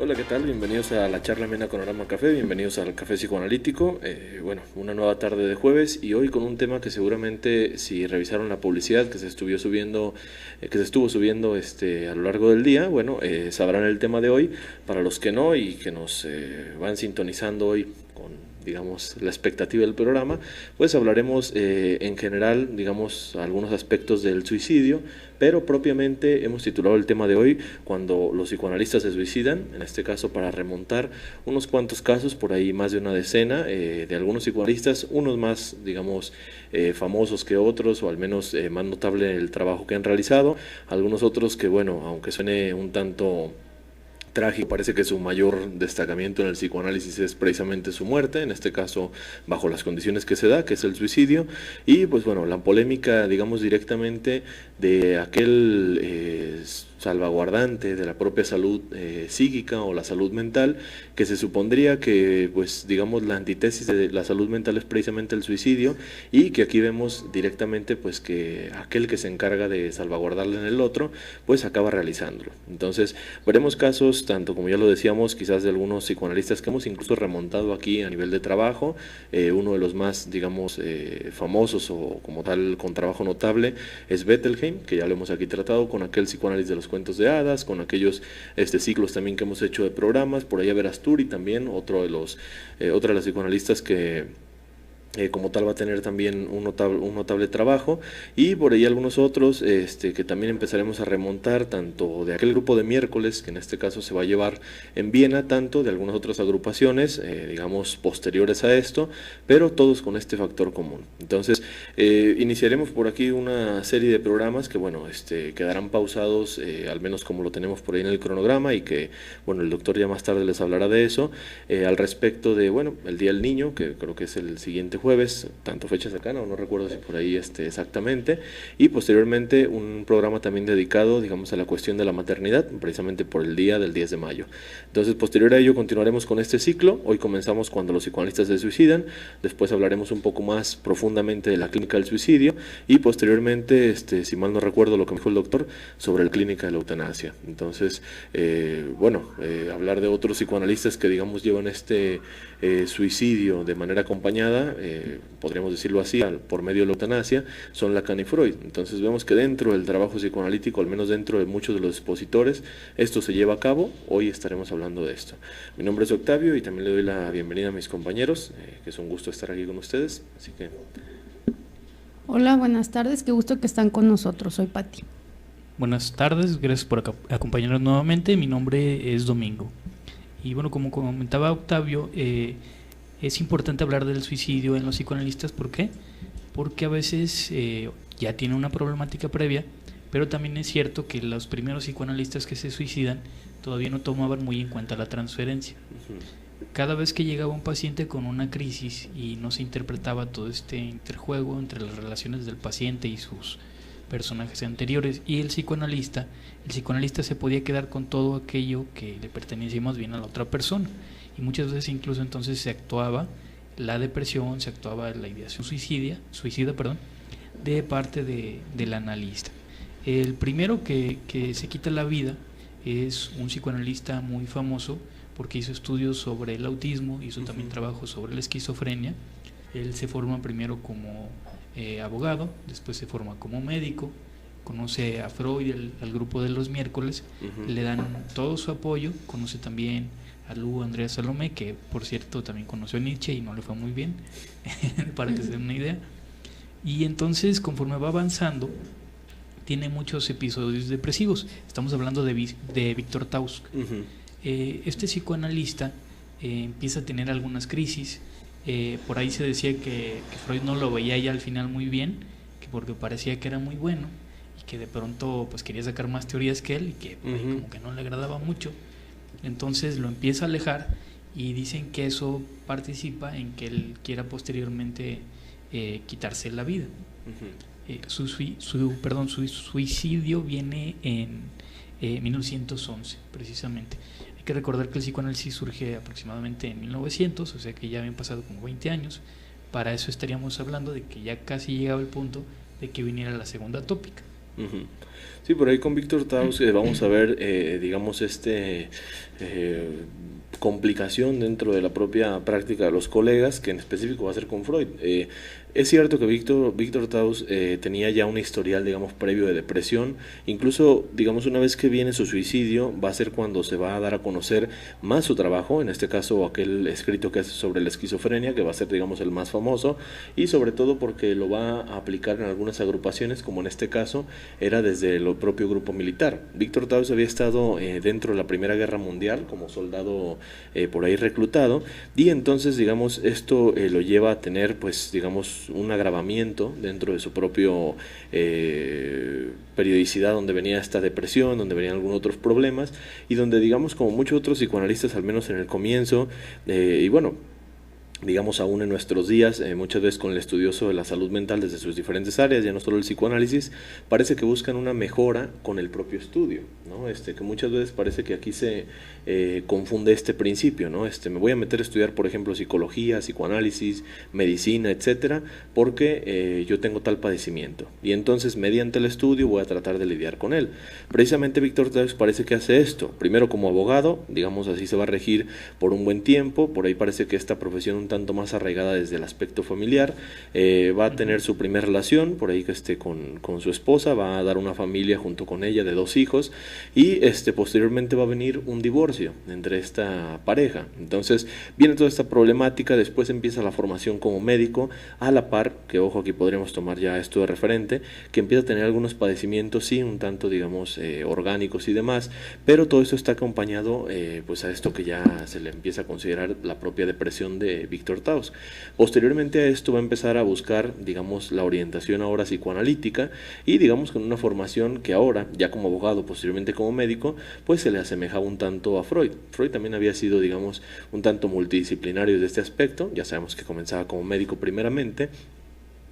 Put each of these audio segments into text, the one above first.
Hola, ¿qué tal? Bienvenidos a la charla amena con Aroma Café, bienvenidos al Café Psicoanalítico. Una nueva tarde de jueves y hoy con un tema que seguramente si revisaron la publicidad que se estuvo subiendo, a lo largo del día, sabrán el tema de hoy. Para los que no y que nos van sintonizando hoy con digamos la expectativa del programa, pues hablaremos en general, digamos, algunos aspectos del suicidio, pero propiamente hemos titulado el tema de hoy cuando los psicoanalistas se suicidan, en este caso para remontar unos cuantos casos, por ahí más de una decena, de algunos psicoanalistas, unos más, digamos, famosos que otros, o al menos más notable el trabajo que han realizado, algunos otros que, bueno, aunque suene un tanto trágico, parece que su mayor destacamiento en el psicoanálisis es precisamente su muerte, en este caso bajo las condiciones que se da, que es el suicidio, y pues bueno, la polémica, digamos, directamente de aquel salvaguardante de la propia salud psíquica o la salud mental, que se supondría que, pues digamos, la antítesis de la salud mental es precisamente el suicidio, y que aquí vemos directamente pues que aquel que se encarga de salvaguardarle en el otro, pues acaba realizándolo. Entonces, veremos casos, tanto como ya lo decíamos, quizás de algunos psicoanalistas que hemos incluso remontado aquí a nivel de trabajo, uno de los más, digamos, famosos o como tal con trabajo notable es Bettelheim, que ya lo hemos aquí tratado, con aquel psicoanálisis de los cuentos de hadas, con aquellos ciclos también que hemos hecho de programas, por allá Verasturi también, otra de las psicoanalistas que como tal va a tener también un notable trabajo, y por ahí algunos otros que también empezaremos a remontar, tanto de aquel grupo de miércoles, que en este caso se va a llevar en Viena, tanto de algunas otras agrupaciones, digamos, posteriores a esto, pero todos con este factor común. Entonces, iniciaremos por aquí una serie de programas que, bueno, quedarán pausados, al menos como lo tenemos por ahí en el cronograma, y que, bueno, el doctor ya más tarde les hablará de eso, al respecto de, bueno, el Día del Niño, que creo que es el siguiente jueves, tanto fecha cercana, o no recuerdo si por ahí exactamente, y posteriormente un programa también dedicado, digamos, a la cuestión de la maternidad, precisamente por el día del 10 de mayo. Entonces, posterior a ello continuaremos con este ciclo. Hoy comenzamos cuando los psicoanalistas se suicidan, después hablaremos un poco más profundamente de la clínica del suicidio, y posteriormente, si mal no recuerdo lo que me dijo el doctor, sobre la clínica de la eutanasia. Entonces, hablar de otros psicoanalistas que, digamos, llevan suicidio de manera acompañada, podríamos decirlo así, por medio de la eutanasia, son Lacan y Freud. Entonces vemos que dentro del trabajo psicoanalítico, al menos dentro de muchos de los expositores, esto se lleva a cabo. Hoy estaremos hablando de esto. Mi nombre es Octavio y también le doy la bienvenida a mis compañeros, que es un gusto estar aquí con ustedes. Así que... Hola, buenas tardes, qué gusto que están con nosotros, soy Pati. Buenas tardes, gracias por acompañarnos nuevamente. Mi nombre es Domingo. Y bueno, como comentaba Octavio, es importante hablar del suicidio en los psicoanalistas. ¿Por qué? Porque a veces ya tiene una problemática previa, pero también es cierto que los primeros psicoanalistas que se suicidan todavía no tomaban muy en cuenta la transferencia. Cada vez que llegaba un paciente con una crisis y no se interpretaba todo este interjuego entre las relaciones del paciente y sus personajes anteriores y el psicoanalista se podía quedar con todo aquello que le pertenecía más bien a la otra persona, y muchas veces incluso entonces se actuaba la depresión, se actuaba la ideación suicida de parte del analista. El primero que se quita la vida es un psicoanalista muy famoso porque hizo estudios sobre el autismo, hizo también trabajo sobre la esquizofrenia. Él se forma primero como abogado, después se forma como médico, conoce a Freud, al grupo de los miércoles, le dan todo su apoyo, conoce también a Andrea Salomé, que por cierto también conoció a Nietzsche y no le fue muy bien, para que se den una idea. Y entonces, conforme va avanzando, tiene muchos episodios depresivos. Estamos hablando de Víctor Tausk. Este psicoanalista empieza a tener algunas crisis. Por ahí se decía que Freud no lo veía ya al final muy bien, que porque parecía que era muy bueno y que de pronto pues quería sacar más teorías que él, y que como que no le agradaba mucho. Entonces lo empieza a alejar, y dicen que eso participa en que él quiera posteriormente quitarse la vida. Su suicidio viene en 1911 precisamente. Hay que recordar que el psicoanálisis surge aproximadamente en 1900, o sea que ya habían pasado como 20 años. Para eso estaríamos hablando de que ya casi llegaba el punto de que viniera la segunda tópica. Ujú. Sí, por ahí con Víctor Taus vamos a ver, digamos, complicación dentro de la propia práctica de los colegas, que en específico va a ser con Freud. Es cierto que Víctor Taus tenía ya un historial, digamos, previo de depresión. Incluso, digamos, una vez que viene su suicidio, va a ser cuando se va a dar a conocer más su trabajo, en este caso aquel escrito que hace sobre la esquizofrenia, que va a ser, digamos, el más famoso, y sobre todo porque lo va a aplicar en algunas agrupaciones, como en este caso era desde el propio grupo militar. Víctor Taus había estado dentro de la Primera Guerra Mundial como soldado por ahí reclutado, y entonces, digamos, esto lo lleva a tener, pues, digamos, un agravamiento dentro de su propio periodicidad, donde venía esta depresión, donde venían algunos otros problemas, y donde, digamos, como muchos otros psicoanalistas, al menos en el comienzo, y bueno, digamos aún en nuestros días, muchas veces con el estudioso de la salud mental desde sus diferentes áreas, ya no solo el psicoanálisis, parece que buscan una mejora con el propio estudio, ¿no? Que muchas veces parece que aquí se confunde este principio, ¿no? Me voy a meter a estudiar, por ejemplo, psicología, psicoanálisis, medicina, etcétera, porque yo tengo tal padecimiento, y entonces mediante el estudio voy a tratar de lidiar con él. Precisamente Víctor Taus parece que hace esto, primero como abogado, digamos así se va a regir por un buen tiempo, por ahí parece que esta profesión un tanto más arraigada desde el aspecto familiar, va a tener su primera relación, por ahí que con su esposa, va a dar una familia junto con ella de 2 hijos, y posteriormente va a venir un divorcio entre esta pareja. Entonces viene toda esta problemática, después empieza la formación como médico, a la par, que ojo, aquí podríamos tomar ya esto de referente, que empieza a tener algunos padecimientos, sí, un tanto, digamos, orgánicos y demás, pero todo esto está acompañado pues a esto que ya se le empieza a considerar la propia depresión de Víctor Taus. Posteriormente a esto va a empezar a buscar, digamos, la orientación ahora psicoanalítica, y digamos con una formación que ahora, ya como abogado, posteriormente como médico, pues se le asemejaba un tanto a Freud. Freud también había sido, digamos, un tanto multidisciplinario de este aspecto, ya sabemos que comenzaba como médico primeramente,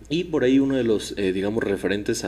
y por ahí uno de los, digamos, referentes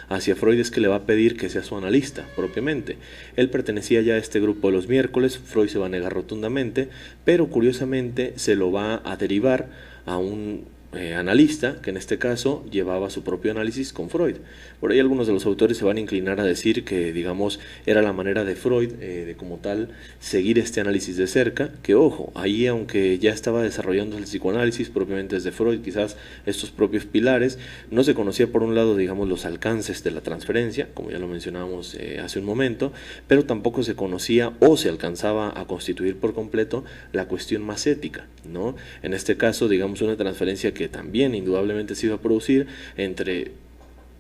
hacia Freud es que le va a pedir que sea su analista propiamente. Él pertenecía ya a este grupo de los miércoles, Freud se va a negar rotundamente, pero curiosamente se lo va a derivar a un analista, que en este caso llevaba su propio análisis con Freud. Por ahí algunos de los autores se van a inclinar a decir que, digamos, era la manera de Freud de como tal seguir este análisis de cerca, que ojo, ahí aunque ya estaba desarrollando el psicoanálisis propiamente desde Freud, quizás estos propios pilares, no se conocía por un lado, digamos, los alcances de la transferencia, como ya lo mencionábamos hace un momento, pero tampoco se conocía o se alcanzaba a constituir por completo la cuestión más ética, ¿no? En este caso, digamos, una transferencia que también indudablemente se iba a producir entre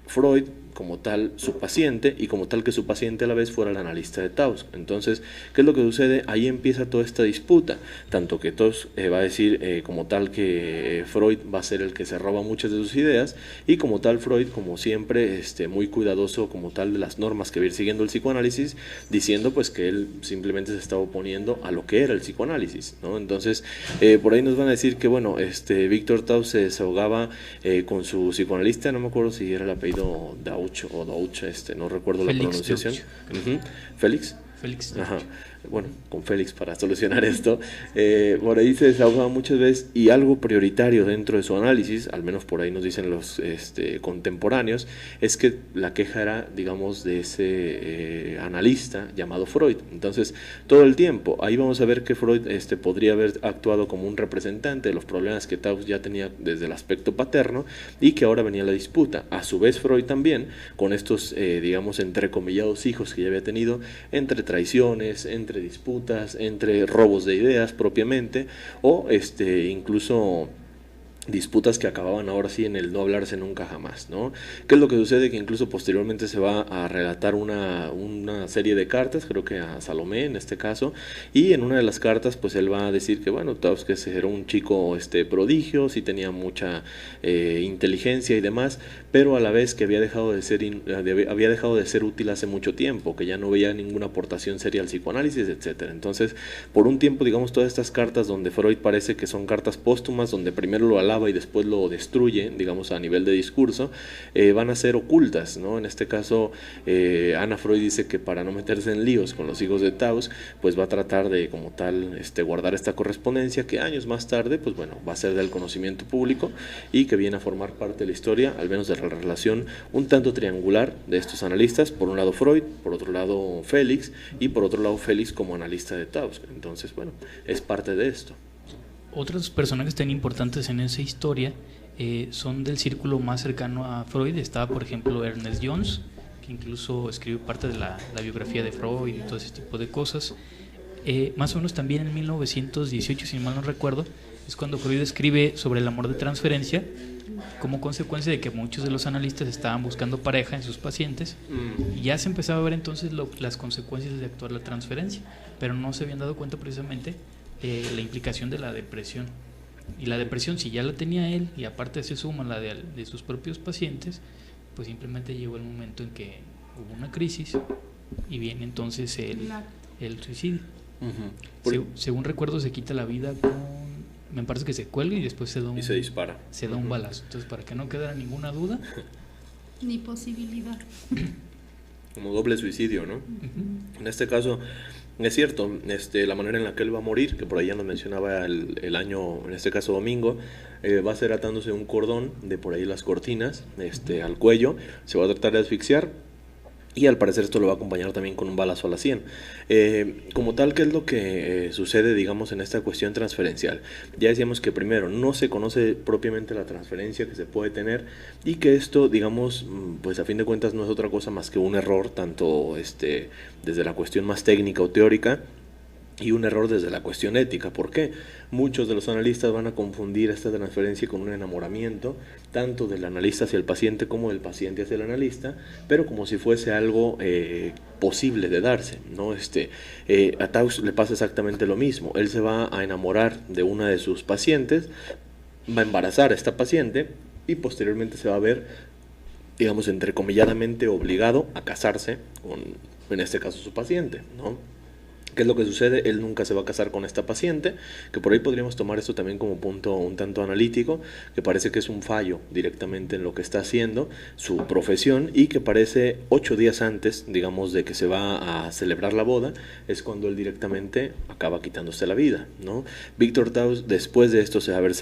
Freud como tal su paciente, y como tal que su paciente a la vez fuera el analista de Taus. Entonces, ¿qué es lo que sucede? Ahí empieza toda esta disputa, tanto que Taus va a decir como tal que Freud va a ser el que se roba muchas de sus ideas, y como tal Freud, como siempre, muy cuidadoso como tal de las normas que va a ir siguiendo el psicoanálisis, diciendo pues que él simplemente se estaba oponiendo a lo que era el psicoanálisis, ¿no? Entonces, por ahí nos van a decir que, bueno, Víctor Taus se desahogaba con su psicoanalista, no me acuerdo si era el apellido Dauch o Dauch, no recuerdo Félix, la pronunciación. ¿Félix? Félix. Ajá. Bueno, con Félix para solucionar esto, por ahí se desahoga muchas veces, y algo prioritario dentro de su análisis, al menos por ahí nos dicen los contemporáneos, es que la queja era, digamos, de ese analista llamado Freud. Entonces, todo el tiempo, ahí vamos a ver que Freud podría haber actuado como un representante de los problemas que Taus ya tenía desde el aspecto paterno, y que ahora venía la disputa. A su vez, Freud también, con estos, digamos, entrecomillados hijos que ya había tenido, entre traiciones, entre disputas, entre robos de ideas propiamente, o incluso disputas que acababan ahora sí en el no hablarse nunca jamás, ¿no? ¿Qué es lo que sucede? Que incluso posteriormente se va a relatar una serie de cartas, creo que a Salomé en este caso, y en una de las cartas pues él va a decir que, bueno, Taus que era un chico prodigio, sí tenía mucha inteligencia y demás, pero a la vez que había dejado de ser útil hace mucho tiempo, que ya no veía ninguna aportación seria al psicoanálisis, etcétera. Entonces, por un tiempo, digamos, todas estas cartas donde Freud parece que son cartas póstumas, donde primero lo alaba alaba y después lo destruye, digamos a nivel de discurso, van a ser ocultas, ¿no? En este caso, Ana Freud dice que para no meterse en líos con los hijos de Taus, pues va a tratar de como tal guardar esta correspondencia que años más tarde, pues bueno, va a ser del conocimiento público y que viene a formar parte de la historia, al menos de la relación un tanto triangular de estos analistas, por un lado Freud, por otro lado Félix y por otro lado Félix como analista de Taus. Entonces, bueno, es parte de esto. Otros personajes tan importantes en esa historia son del círculo más cercano a Freud. Estaba, por ejemplo, Ernest Jones, que incluso escribió parte de la biografía de Freud y todo ese tipo de cosas. Más o menos también en 1918, si mal no recuerdo, es cuando Freud escribe sobre el amor de transferencia, como consecuencia de que muchos de los analistas estaban buscando pareja en sus pacientes, y ya se empezaba a ver entonces las consecuencias de actuar la transferencia, pero no se habían dado cuenta precisamente la implicación de la depresión. Y la depresión, si ya la tenía él y aparte se suma la de sus propios pacientes, pues simplemente llegó el momento en que hubo una crisis y viene entonces el suicidio. Según recuerdo, se quita la vida me parece que se cuelga y después se dispara. Se da un balazo. Entonces, para que no quedara ninguna duda ni posibilidad, como doble suicidio, ¿no? En este caso es cierto, la manera en la que él va a morir, que por ahí ya nos mencionaba el año, en este caso domingo, va a ser atándose un cordón de por ahí las cortinas al cuello, se va a tratar de asfixiar y al parecer esto lo va a acompañar también con un balazo a la sien. Como tal, ¿qué es lo que sucede, digamos, en esta cuestión transferencial? Ya decíamos que primero no se conoce propiamente la transferencia que se puede tener y que esto, digamos, pues a fin de cuentas no es otra cosa más que un error, tanto desde la cuestión más técnica o teórica, y un error desde la cuestión ética. ¿Por qué? Muchos de los analistas van a confundir esta transferencia con un enamoramiento, tanto del analista hacia el paciente como del paciente hacia el analista, pero como si fuese algo posible de darse, ¿no? A Taus le pasa exactamente lo mismo. Él se va a enamorar de una de sus pacientes, va a embarazar a esta paciente y posteriormente se va a ver, digamos, entrecomilladamente obligado a casarse con, en este caso, su paciente, ¿no? ¿Qué es lo que sucede? Él nunca se va a casar con esta paciente, que por ahí podríamos tomar esto también como punto un tanto analítico, que parece que es un fallo directamente en lo que está haciendo, su profesión, y que parece 8 días antes, digamos, de que se va a celebrar la boda, es cuando él directamente acaba quitándose la vida, ¿no? Víctor Taus, después de esto, se va a volver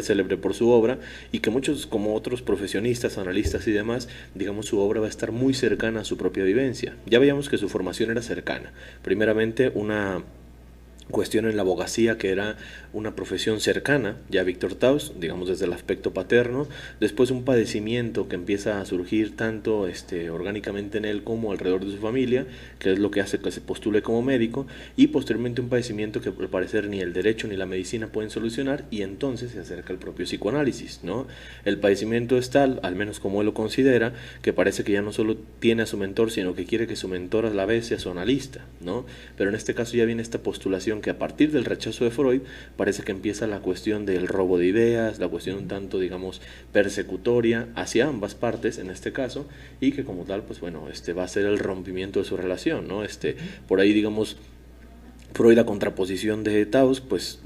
célebre por su obra, y que muchos, como otros profesionistas, analistas y demás, digamos, su obra va a estar muy cercana a su propia vivencia. Ya veíamos que su formación era cercana. Primeramente, una cuestión en la abogacía, que era una profesión cercana ya a Víctor Taus, digamos desde el aspecto paterno, después un padecimiento que empieza a surgir tanto orgánicamente en él como alrededor de su familia, que es lo que hace que se postule como médico, y posteriormente un padecimiento que al parecer ni el derecho ni la medicina pueden solucionar, y entonces se acerca al propio psicoanálisis, ¿no? El padecimiento es tal, al menos como él lo considera, que parece que ya no solo tiene a su mentor, sino que quiere que su mentor a la vez sea su analista, ¿no? Pero en este caso ya viene esta postulación que a partir del rechazo de Freud parece que empieza la cuestión del robo de ideas, la cuestión un tanto, digamos, persecutoria hacia ambas partes en este caso, y que como tal, pues bueno, va a ser el rompimiento de su relación, ¿no? Por ahí, digamos, Freud, a contraposición de Taus, pues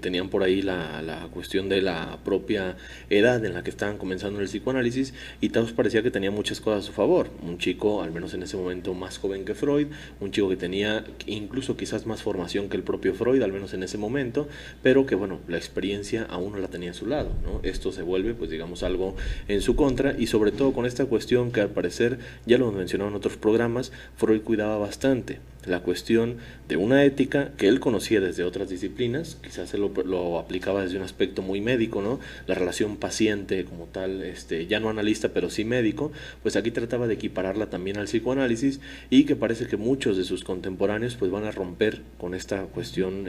tenían por ahí la cuestión de la propia edad en la que estaban comenzando el psicoanálisis, y Taus parecía que tenía muchas cosas a su favor. Un chico, al menos en ese momento, más joven que Freud, un chico que tenía incluso quizás más formación que el propio Freud, al menos en ese momento, pero que bueno, la experiencia aún no la tenía a su lado, ¿no? Esto se vuelve, pues digamos, algo en su contra, y sobre todo con esta cuestión que al parecer, ya lo hemos mencionado en otros programas, Freud cuidaba bastante la cuestión de una ética que él conocía desde otras disciplinas, quizás él lo aplicaba desde un aspecto muy médico, ¿no? La relación paciente como tal, ya no analista, pero sí médico, pues aquí trataba de equipararla también al psicoanálisis, y que parece que muchos de sus contemporáneos pues van a romper con esta cuestión,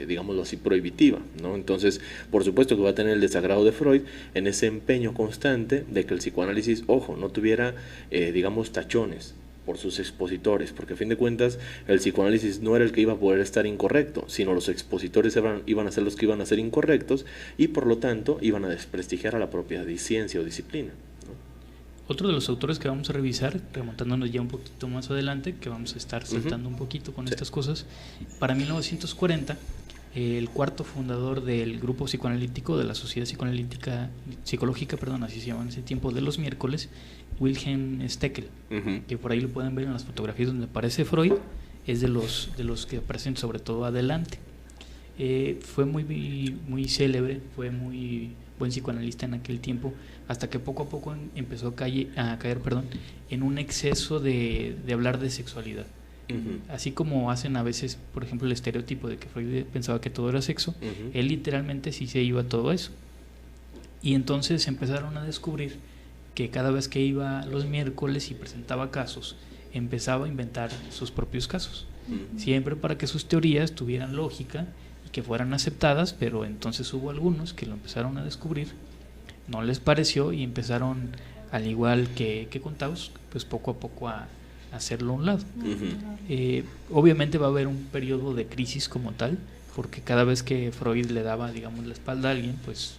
digámoslo así, prohibitiva, ¿no? Entonces, por supuesto que va a tener el desagrado de Freud en ese empeño constante de que el psicoanálisis, ojo, no tuviera, digamos, tachones por sus expositores, porque a fin de cuentas el psicoanálisis no era el que iba a poder estar incorrecto, sino los expositores iban a ser los que iban a ser incorrectos, y por lo tanto iban a desprestigiar a la propia ciencia o disciplina, ¿no? Otro de los autores que vamos a revisar, remontándonos ya un poquito más adelante, que vamos a estar saltando un poquito con estas cosas, para 1940 el cuarto fundador del grupo psicoanalítico, de la Sociedad Psicológica, así se llama en ese tiempo, de los miércoles, Wilhelm Steckel, que por ahí lo pueden ver en las fotografías donde aparece Freud, es de los que aparecen sobre todo adelante. Fue muy célebre, fue muy buen psicoanalista en aquel tiempo, hasta que poco a poco empezó a caer en un exceso de hablar de sexualidad. Así como hacen a veces, por ejemplo, el estereotipo de que Freud pensaba que todo era sexo, él literalmente sí se iba a todo eso. Y entonces empezaron a descubrir que cada vez que iba los miércoles y presentaba casos, empezaba a inventar sus propios casos, siempre para que sus teorías tuvieran lógica y que fueran aceptadas, pero entonces hubo algunos que lo empezaron a descubrir, no les pareció y empezaron, al igual que con Taos, pues poco a poco a hacerlo a un lado. Obviamente va a haber un periodo de crisis como tal, porque cada vez que Freud le daba, digamos, la espalda a alguien, pues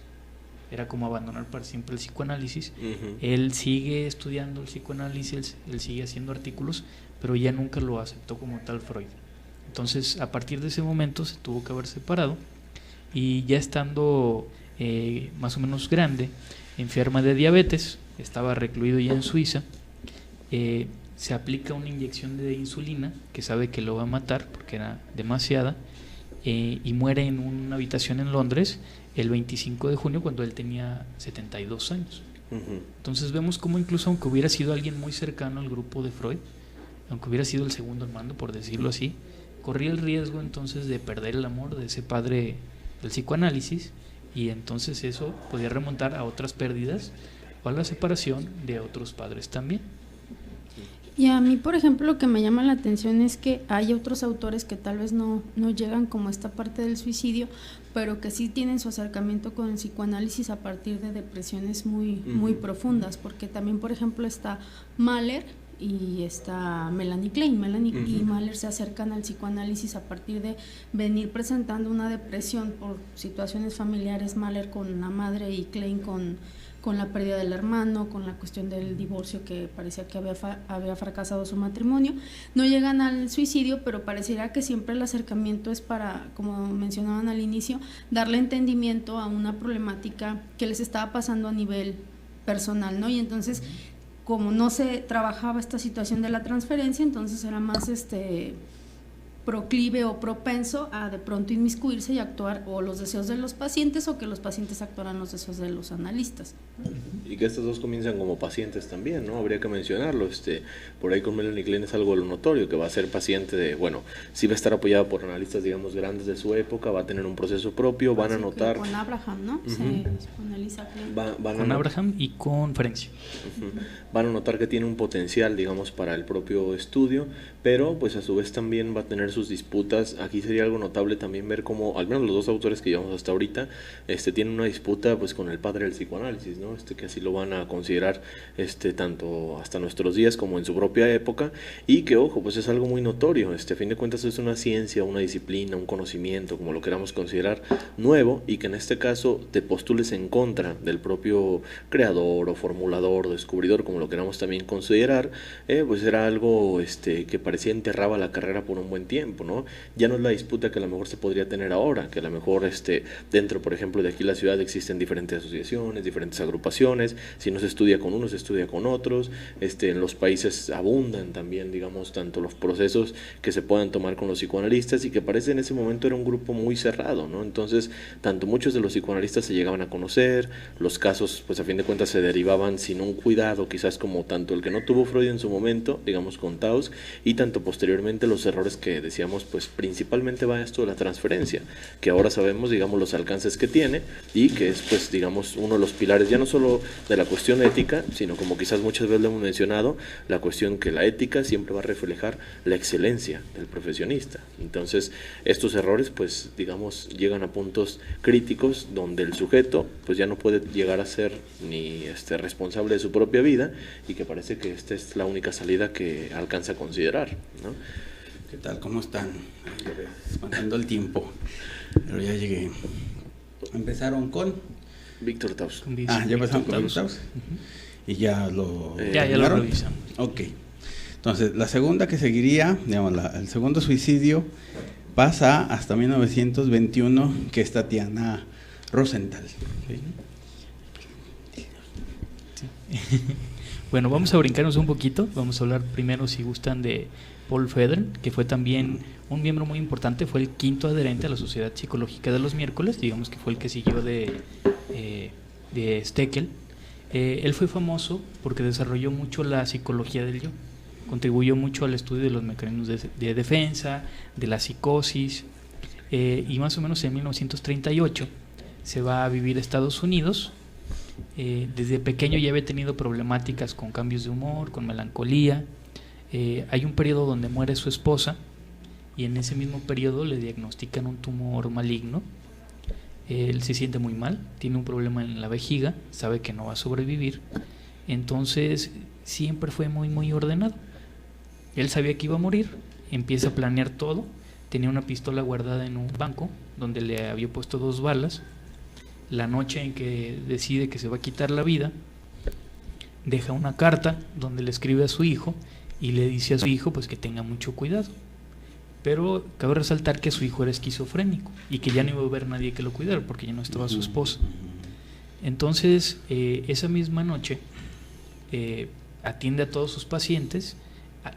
era como abandonar para siempre el psicoanálisis. Él sigue estudiando el psicoanálisis, él sigue haciendo artículos, pero ya nunca lo aceptó como tal Freud. Entonces, a partir de ese momento se tuvo que haber separado, y ya estando más o menos grande, enferma de diabetes, estaba recluido ya en Suiza, se aplica una inyección de insulina que sabe que lo va a matar porque era demasiada, y muere en una habitación en Londres el 25 de junio cuando él tenía 72 años. Entonces vemos cómo incluso aunque hubiera sido alguien muy cercano al grupo de Freud, aunque hubiera sido el segundo al mando, por decirlo así, corría el riesgo entonces de perder el amor de ese padre del psicoanálisis, y entonces eso podía remontar a otras pérdidas o a la separación de otros padres también. Y a mí, por ejemplo, lo que me llama la atención es que hay otros autores que tal vez no llegan como a esta parte del suicidio, pero que sí tienen su acercamiento con el psicoanálisis a partir de depresiones muy profundas, porque también, por ejemplo, está Mahler y está Melanie Klein. Y Mahler se acercan al psicoanálisis a partir de venir presentando una depresión por situaciones familiares, Mahler con una madre y Klein con la pérdida del hermano, con la cuestión del divorcio, que parecía que había fracasado su matrimonio. No llegan al suicidio, pero pareciera que siempre el acercamiento es para, como mencionaban al inicio, darle entendimiento a una problemática que les estaba pasando a nivel personal, ¿no? Y entonces, como no se trabajaba esta situación de la transferencia, entonces era más proclive o propenso a de pronto inmiscuirse y actuar o los deseos de los pacientes, o que los pacientes actuaran los deseos de los analistas. Y que estos dos comienzan como pacientes también, ¿no? Habría que mencionarlo. Por ahí con Melanie Klein es algo de lo notorio, que va a ser paciente de, bueno, sí va a estar apoyada por analistas, digamos, grandes de su época, va a tener un proceso propio, van a notar... Con Abraham, ¿no? Se analiza con Abraham y con Ferencia. Van a notar que tiene un potencial, digamos, para el propio estudio, pero pues a su vez también va a tener sus disputas. Aquí sería algo notable también ver cómo, al menos los dos autores que llevamos hasta ahorita, tienen una disputa pues con el padre del psicoanálisis, ¿no? Que así lo van a considerar tanto hasta nuestros días como en su propia época, y que, ojo, pues es algo muy notorio. A fin de cuentas es una ciencia, una disciplina, un conocimiento, como lo queramos considerar, nuevo, y que en este caso te postules en contra del propio creador o formulador o descubridor, como lo queramos también considerar, pues era algo que parecía enterraba la carrera por un buen tiempo, ¿no? Ya no es la disputa que a lo mejor se podría tener ahora, que a lo mejor dentro, por ejemplo, de aquí la ciudad existen diferentes asociaciones, diferentes agrupaciones, si no se estudia con unos, se estudia con otros, en los países abundan también, digamos, tanto los procesos que se puedan tomar con los psicoanalistas, y que parece en ese momento era un grupo muy cerrado, ¿no? Entonces, tanto muchos de los psicoanalistas se llegaban a conocer, los casos, pues a fin de cuentas se derivaban sin un cuidado, quizás como tanto el que no tuvo Freud en su momento, digamos, con Taos, y tanto posteriormente los errores que decíamos, pues principalmente va esto de la transferencia, que ahora sabemos, digamos, los alcances que tiene, y que es, pues, digamos, uno de los pilares ya no solo de la cuestión ética, sino, como quizás muchas veces lo hemos mencionado, la cuestión que la ética siempre va a reflejar la excelencia del profesionista. Entonces, estos errores, pues, digamos, llegan a puntos críticos donde el sujeto, pues, ya no puede llegar a ser ni responsable de su propia vida, y que parece que esta es la única salida que alcanza a considerar, ¿no? ¿Qué tal? ¿Cómo están? Espantando el tiempo, pero ya llegué. Empezaron con Víctor Taus. Ya empezaron con Víctor Taus. Y ya lo revisamos. Ok. Entonces, la segunda que seguiría, digamos, el segundo suicidio pasa hasta 1921, que es Tatiana Rosenthal. ¿Sí? Bueno, vamos a brincarnos un poquito. Vamos a hablar primero, si gustan, de Paul Federn, que fue también un miembro muy importante, fue el quinto adherente a la Sociedad Psicológica de los Miércoles, digamos que fue el que siguió de Steckel. Él fue famoso porque desarrolló mucho la psicología del yo, contribuyó mucho al estudio de los mecanismos de defensa, de la psicosis, y más o menos en 1938 se va a vivir a Estados Unidos. Desde pequeño ya había tenido problemáticas con cambios de humor, con melancolía. Hay un periodo donde muere su esposa y en ese mismo periodo le diagnostican un tumor maligno. Él se siente muy mal, tiene un problema en la vejiga, sabe que no va a sobrevivir, entonces siempre fue muy ordenado. Él sabía que iba a morir, empieza a planear todo, tenía una pistola guardada en un banco donde le había puesto 2 balas. La noche en que decide que se va a quitar la vida, deja una carta donde le escribe a su hijo y le dice a su hijo pues que tenga mucho cuidado. Pero cabe resaltar que su hijo era esquizofrénico y que ya no iba a haber nadie que lo cuidara porque ya no estaba su esposa. Entonces, esa misma noche atiende a todos sus pacientes.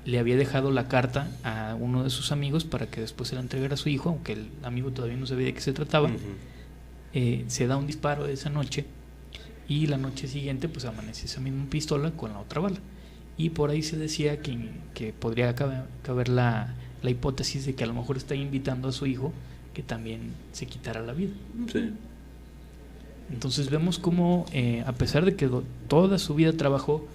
Le había dejado la carta a uno de sus amigos para que después se la entregara a su hijo, aunque el amigo todavía no sabía de qué se trataba. Se da un disparo esa noche y la noche siguiente pues amanece esa misma pistola con la otra bala. Y por ahí se decía que podría caber la hipótesis de que a lo mejor está invitando a su hijo que también se quitara la vida. Sí. Entonces vemos cómo a pesar de que toda su vida trabajó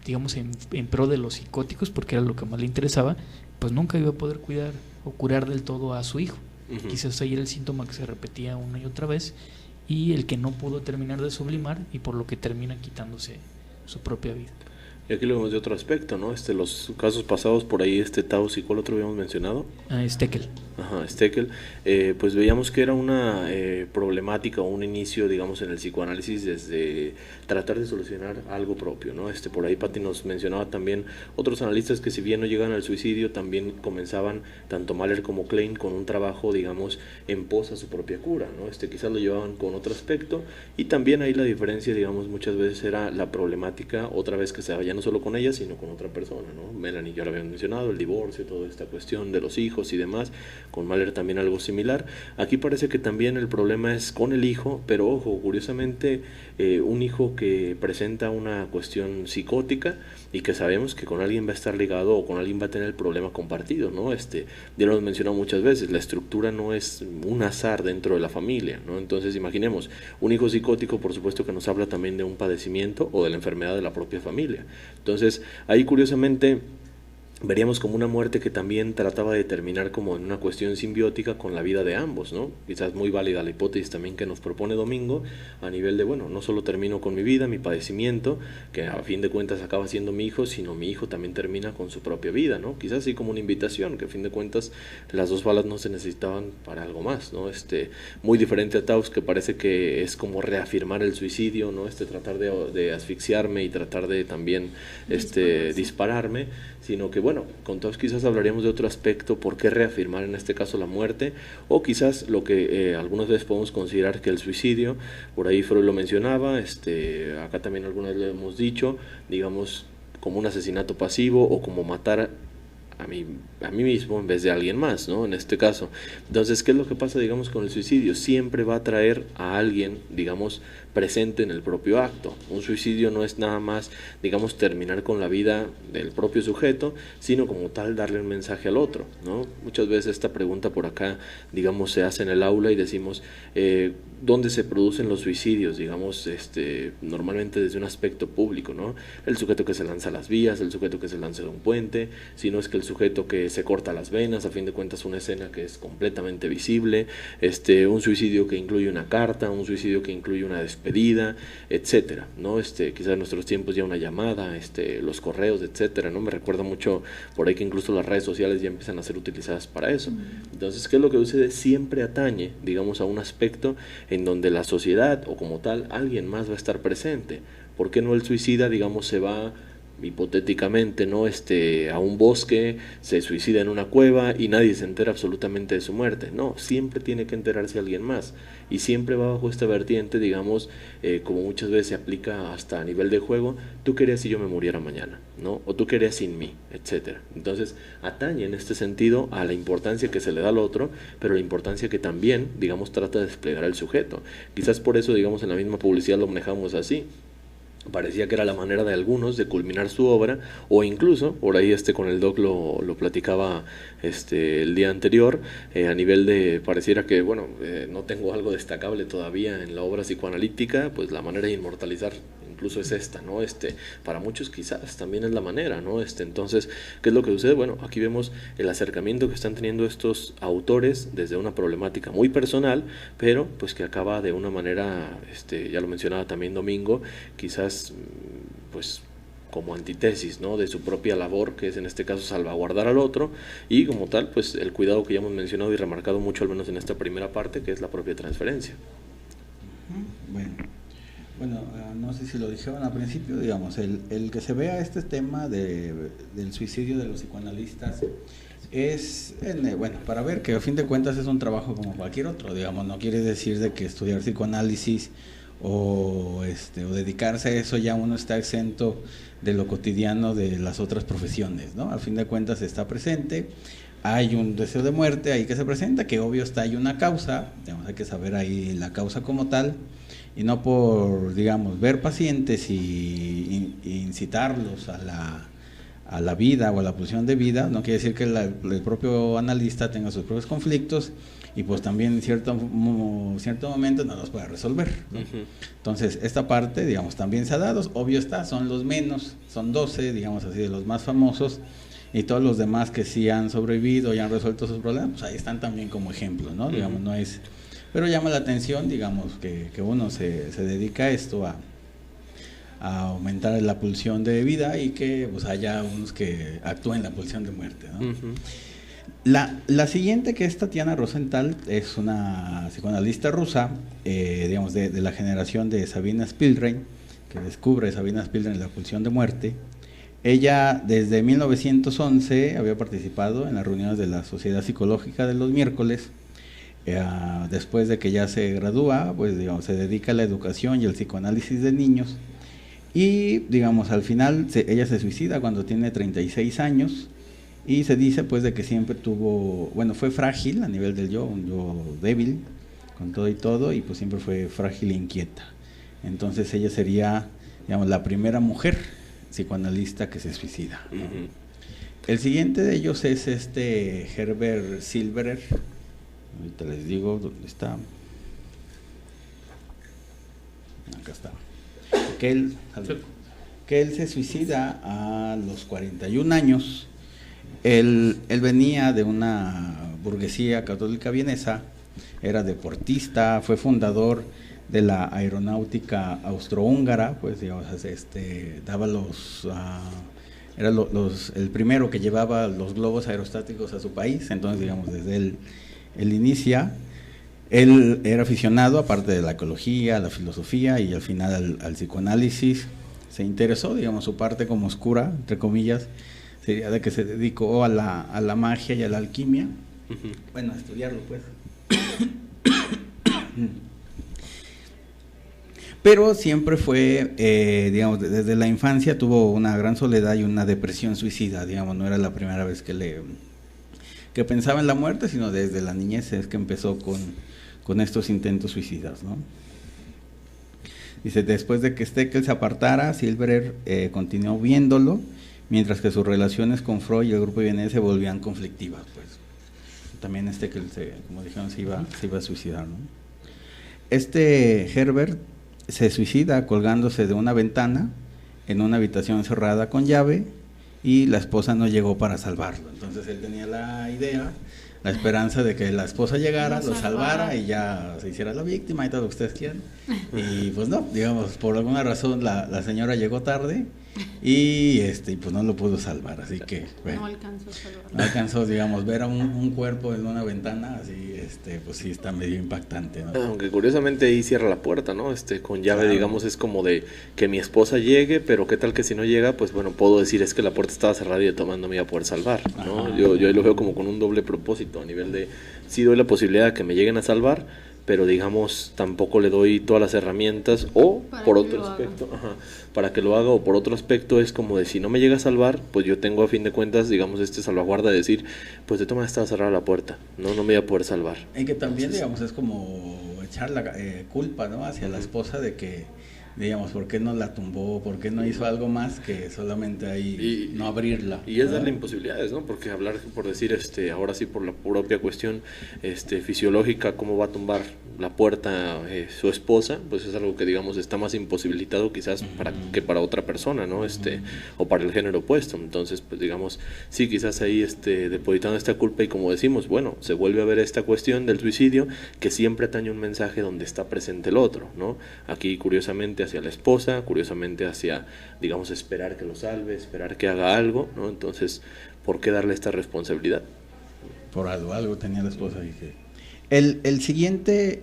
digamos en pro de los psicóticos, porque era lo que más le interesaba, pues nunca iba a poder cuidar o curar del todo a su hijo. Quizás ahí era el síntoma que se repetía una y otra vez y el que no pudo terminar de sublimar y por lo que termina quitándose su propia vida. Y aquí lo vemos de otro aspecto, ¿no? Los casos pasados por ahí, Taus, ¿y cuál otro habíamos mencionado? Steckel. Ajá, Steckel. Pues veíamos que era una problemática o un inicio, digamos, en el psicoanálisis desde tratar de solucionar algo propio, ¿no? Por ahí Patti nos mencionaba también otros analistas que si bien no llegan al suicidio, también comenzaban, tanto Mahler como Klein, con un trabajo, digamos, en pos a su propia cura, ¿no? Quizás lo llevaban con otro aspecto y también ahí la diferencia, digamos, muchas veces era la problemática, otra vez que se daba ya no solo con ella, sino con otra persona, ¿no? Melanie ya lo habían mencionado, el divorcio, toda esta cuestión de los hijos y demás, con Mahler también algo similar. Aquí parece que también el problema es con el hijo, pero ojo, curiosamente, un hijo que presenta una cuestión psicótica y que sabemos que con alguien va a estar ligado o con alguien va a tener el problema compartido, ¿no? Ya lo hemos mencionado muchas veces, la estructura no es un azar dentro de la familia, ¿no? Entonces imaginemos, un hijo psicótico por supuesto que nos habla también de un padecimiento o de la enfermedad de la propia familia. Entonces ahí curiosamente veríamos como una muerte que también trataba de terminar como en una cuestión simbiótica con la vida de ambos, ¿no? Quizás muy válida la hipótesis también que nos propone Domingo a nivel de, bueno, no solo termino con mi vida, mi padecimiento, que a fin de cuentas acaba siendo mi hijo, sino mi hijo también termina con su propia vida, ¿no? Quizás así como una invitación, que a fin de cuentas las 2 balas no se necesitaban para algo más, ¿no? Muy diferente a Taus, que parece que es como reafirmar el suicidio, ¿no? Tratar de asfixiarme y tratar de también dispararme, sino que bueno, con Taus quizás hablaríamos de otro aspecto, por qué reafirmar en este caso la muerte, o quizás lo que algunas veces podemos considerar que el suicidio, por ahí Freud lo mencionaba, acá también algunas lo hemos dicho, digamos como un asesinato pasivo o como matar a mí mismo en vez de a alguien más, ¿no? En este caso. Entonces, ¿qué es lo que pasa, digamos, con el suicidio? Siempre va a traer a alguien, digamos, presente en el propio acto. Un suicidio no es nada más, digamos, terminar con la vida del propio sujeto, sino como tal darle un mensaje al otro, ¿no? Muchas veces esta pregunta por acá, digamos, se hace en el aula y decimos, ¿dónde se producen los suicidios? Digamos, normalmente desde un aspecto público, ¿no? El sujeto que se lanza a las vías, el sujeto que se lanza de un puente, si no es que el sujeto que se corta las venas, a fin de cuentas una escena que es completamente visible, un suicidio que incluye una carta, un suicidio que incluye una despedida, etcétera, ¿no? Quizás en nuestros tiempos ya una llamada, los correos, etcétera, ¿no? Me recuerda mucho por ahí que incluso las redes sociales ya empiezan a ser utilizadas para eso. Entonces, ¿qué es lo que sucede? Siempre atañe, digamos, a un aspecto en donde la sociedad o como tal alguien más va a estar presente. ¿Por qué no el suicida, digamos, se va hipotéticamente, ¿no? A un bosque, se suicida en una cueva y nadie se entera absolutamente de su muerte. No, siempre tiene que enterarse alguien más. Y siempre va bajo esta vertiente, digamos, como muchas veces se aplica hasta a nivel de juego, tú querías si yo me muriera mañana, ¿no? O tú querías sin mí, etcétera. Entonces, atañe en este sentido a la importancia que se le da al otro, pero la importancia que también, digamos, trata de desplegar el sujeto. Quizás por eso, digamos, en la misma publicidad lo manejamos así. Parecía que era la manera de algunos de culminar su obra, o incluso, por ahí con el doc lo platicaba el día anterior, a nivel de, pareciera que, bueno, no tengo algo destacable todavía en la obra psicoanalítica, pues la manera de inmortalizar incluso es esta, ¿no? Para muchos quizás también es la manera, ¿no? Entonces, ¿qué es lo que sucede? Bueno, aquí vemos el acercamiento que están teniendo estos autores desde una problemática muy personal, pero pues que acaba de una manera, ya lo mencionaba también Domingo, quizás pues como antítesis, ¿no? De su propia labor, que es en este caso salvaguardar al otro, y como tal, pues el cuidado que ya hemos mencionado y remarcado mucho, al menos en esta primera parte, que es la propia transferencia. Bueno, no sé si lo dijeron al principio, digamos, el que se vea este tema del suicidio de los psicoanalistas es, bueno, para ver que a fin de cuentas es un trabajo como cualquier otro, digamos, no quiere decir de que estudiar psicoanálisis o dedicarse a eso ya uno está exento de lo cotidiano de las otras profesiones, ¿no? A fin de cuentas está presente, hay un deseo de muerte ahí que se presenta, que obvio hay una causa, digamos, hay que saber ahí la causa como tal, y no por, digamos, ver pacientes y incitarlos a la vida o a la pulsión de vida, no quiere decir que el propio analista tenga sus propios conflictos y pues también en cierto momento no los pueda resolver, ¿no? Uh-huh. Entonces, esta parte, digamos, también se ha dado, obvio son los menos, son 12, digamos así, de los más famosos, y todos los demás que sí han sobrevivido y han resuelto sus problemas, pues ahí están también como ejemplo, ¿no? Uh-huh. Digamos, no es... Pero llama la atención, digamos, que uno se dedica a esto, a aumentar la pulsión de vida y que pues haya unos que actúen la pulsión de muerte, ¿no? Uh-huh. La siguiente, que es Tatiana Rosenthal, es una psicoanalista rusa, digamos, de la generación de Sabina Spielrein, que descubre Sabina Spielrein la pulsión de muerte. Ella desde 1911 había participado en las reuniones de la Sociedad Psicológica de los miércoles. Después de que ya se gradúa, pues digamos, se dedica a la educación y el psicoanálisis de niños, y digamos, al final ella se suicida cuando tiene 36 años, y se dice pues de que siempre fue frágil a nivel del yo, un yo débil, con todo y todo, y pues siempre fue frágil e inquieta. Entonces ella sería, digamos, la primera mujer psicoanalista que se suicida, ¿no? Uh-huh. El siguiente de ellos es Herbert Silverer. Ahorita les digo dónde está. Acá está. Que él se suicida a los 41 años. Él venía de una burguesía católica vienesa, era deportista, fue fundador de la aeronáutica austrohúngara, pues digamos, daba era el primero que llevaba los globos aerostáticos a su país. Entonces, digamos, desde él inicia. Él era aficionado, aparte de la ecología, a la filosofía y al final al psicoanálisis. Se interesó, digamos, su parte como oscura, entre comillas, sería de que se dedicó a la magia y a la alquimia. Uh-huh. Bueno, a estudiarlo, pues. Pero siempre fue, digamos, desde la infancia tuvo una gran soledad y una depresión suicida, digamos, no era la primera vez que pensaba en la muerte, sino desde la niñez es que empezó con estos intentos suicidas, ¿no? Dice, después de que Steckel se apartara, Silverer continuó viéndolo, mientras que sus relaciones con Freud y el grupo vienés se volvían conflictivas, pues. También Steckel, como dijeron, se iba a suicidar, ¿no? Herbert se suicida colgándose de una ventana en una habitación cerrada con llave, y la esposa no llegó para salvarlo. Entonces él tenía la esperanza de que la esposa llegara, lo salvara y ya se hiciera la víctima y todo lo que ustedes quieran. Y pues no, digamos, por alguna razón la señora llegó tarde y pues no lo pudo salvar, así que bueno, No alcanzó a salvarlo. no alcanzó, digamos, ver a un cuerpo en una ventana, así, pues sí está medio impactante, ¿no? Aunque curiosamente ahí cierra la puerta, ¿no? Con llave, Claro. digamos, es como de que mi esposa llegue, pero qué tal que si no llega, pues bueno, puedo decir es que la puerta estaba cerrada y de tomando me iba a poder salvar, ¿no? Ajá. Yo ahí lo veo como con un doble propósito, a nivel de, sí doy la posibilidad de que me lleguen a salvar, pero digamos, tampoco le doy todas las herramientas, o Para por que otro lo haga. aspecto, para que lo haga, o por otro aspecto es como de si no me llega a salvar, pues yo tengo a fin de cuentas, digamos, salvaguarda de decir, pues de toma estaba cerrada la puerta, no me iba a poder salvar. Y que también, Entonces, digamos, es como echar la culpa, ¿no? Hacia la esposa de que, digamos, ¿por qué no la tumbó? ¿Por qué no hizo algo más que solamente ahí no abrirla? Y es ¿no? darle imposibilidades, ¿no? Porque hablar, por decir, ahora sí por la propia cuestión fisiológica, cómo va a tumbar la puerta su esposa, pues es algo que, digamos, está más imposibilitado quizás que para otra persona, ¿no? O para el género opuesto. Entonces, pues digamos, sí, quizás ahí depositando esta culpa y como decimos, bueno, se vuelve a ver esta cuestión del suicidio que siempre atañe un mensaje donde está presente el otro, ¿no? Aquí, curiosamente, hacia la esposa, curiosamente hacia, digamos, esperar que lo salve, esperar que haga algo, ¿no? Entonces, ¿por qué darle esta responsabilidad? Por algo tenía la esposa ahí que... El siguiente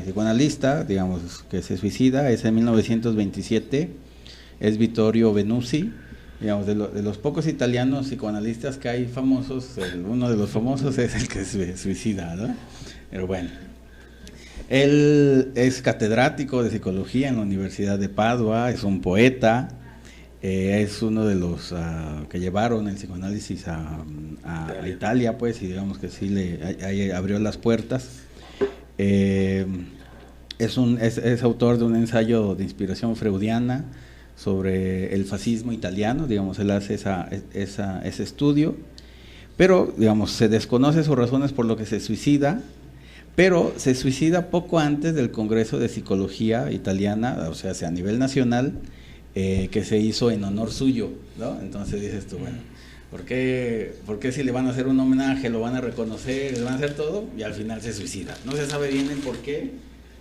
psicoanalista, digamos, que se suicida es en 1927, es Vittorio Venusi, digamos, de los pocos italianos psicoanalistas que hay famosos, uno de los famosos es el que se suicida, ¿no? Pero bueno, él es catedrático de psicología en la Universidad de Padua, es un poeta, es uno de los que llevaron el psicoanálisis a Italia, pues, y digamos que sí ahí abrió las puertas. Es autor de un ensayo de inspiración freudiana sobre el fascismo italiano, digamos, él hace ese estudio, pero, digamos, se desconoce sus razones por lo que se suicida, pero se suicida poco antes del Congreso de Psicología Italiana, o sea, a nivel nacional, que se hizo en honor suyo, ¿no? Entonces dices tú, bueno, ¿por qué si le van a hacer un homenaje, lo van a reconocer, le van a hacer todo, y al final se suicida? No se sabe bien el por qué,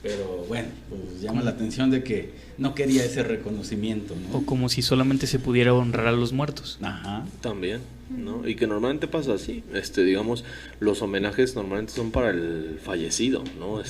pero bueno, pues llama la atención de que no quería ese reconocimiento, ¿no? O como si solamente se pudiera honrar a los muertos. Ajá. También, ¿no? Y que normalmente pasa así, digamos, los homenajes normalmente son para el fallecido, ¿no?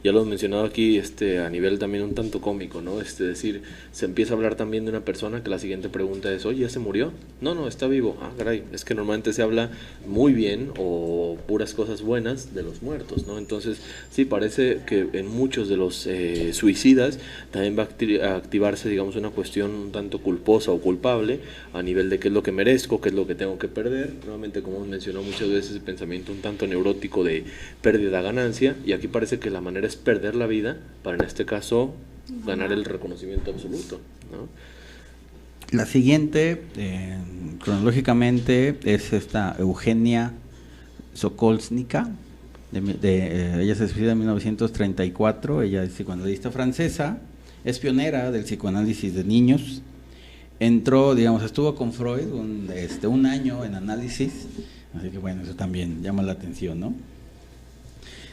Ya lo he mencionado aquí, a nivel también un tanto cómico, ¿no? Decir, se empieza a hablar también de una persona que la siguiente pregunta es, oye, ¿ya se murió? No, está vivo. Ah, caray, es que normalmente se habla muy bien o puras cosas buenas de los muertos, ¿no? Entonces, sí, parece que en muchos de los suicidas también va a activarse, digamos, una cuestión un tanto culposa o culpable a nivel de qué es lo que merezco, qué es lo que tengo que perder. Nuevamente, como hemos mencionado muchas veces, el pensamiento un tanto neurótico de pérdida-ganancia, y aquí parece que la manera es perder la vida para, en este caso, ganar el reconocimiento absoluto, ¿no? La siguiente, cronológicamente, es esta Eugenia Sokolsnika. Ella se suicida en 1934, ella es psicoanalista francesa, es pionera del psicoanálisis de niños. Entró, digamos, estuvo con Freud un año en análisis, así que bueno, eso también llama la atención, ¿no?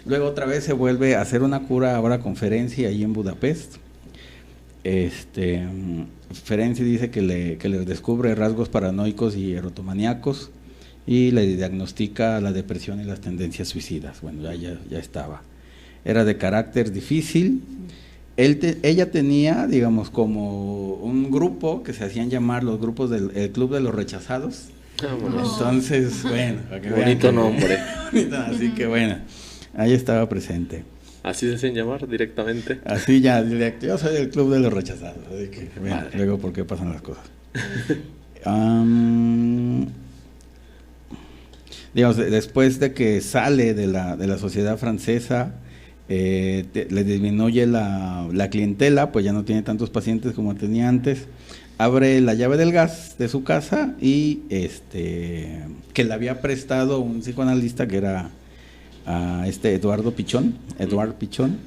Luego otra vez se vuelve a hacer una cura, ahora con Ferenczi, ahí en Budapest. Ferenczi dice que le descubre rasgos paranoicos y erotomaníacos y le diagnostica la depresión y las tendencias suicidas. Bueno, ya estaba. Era de carácter difícil. Ella tenía, digamos, como un grupo que se hacían llamar los grupos el Club de los Rechazados. Entonces, bueno, para que bonito vean nombre. Así que bueno, ahí estaba presente. ¿Así se hacen llamar directamente? Así ya, directo. Yo soy del Club de los Rechazados. Así que vean luego por qué pasan las cosas. Digamos, después de que sale de la sociedad francesa, le disminuye la clientela, pues ya no tiene tantos pacientes como tenía antes. Abre la llave del gas de su casa y que le había prestado un psicoanalista que era Eduard Pichon,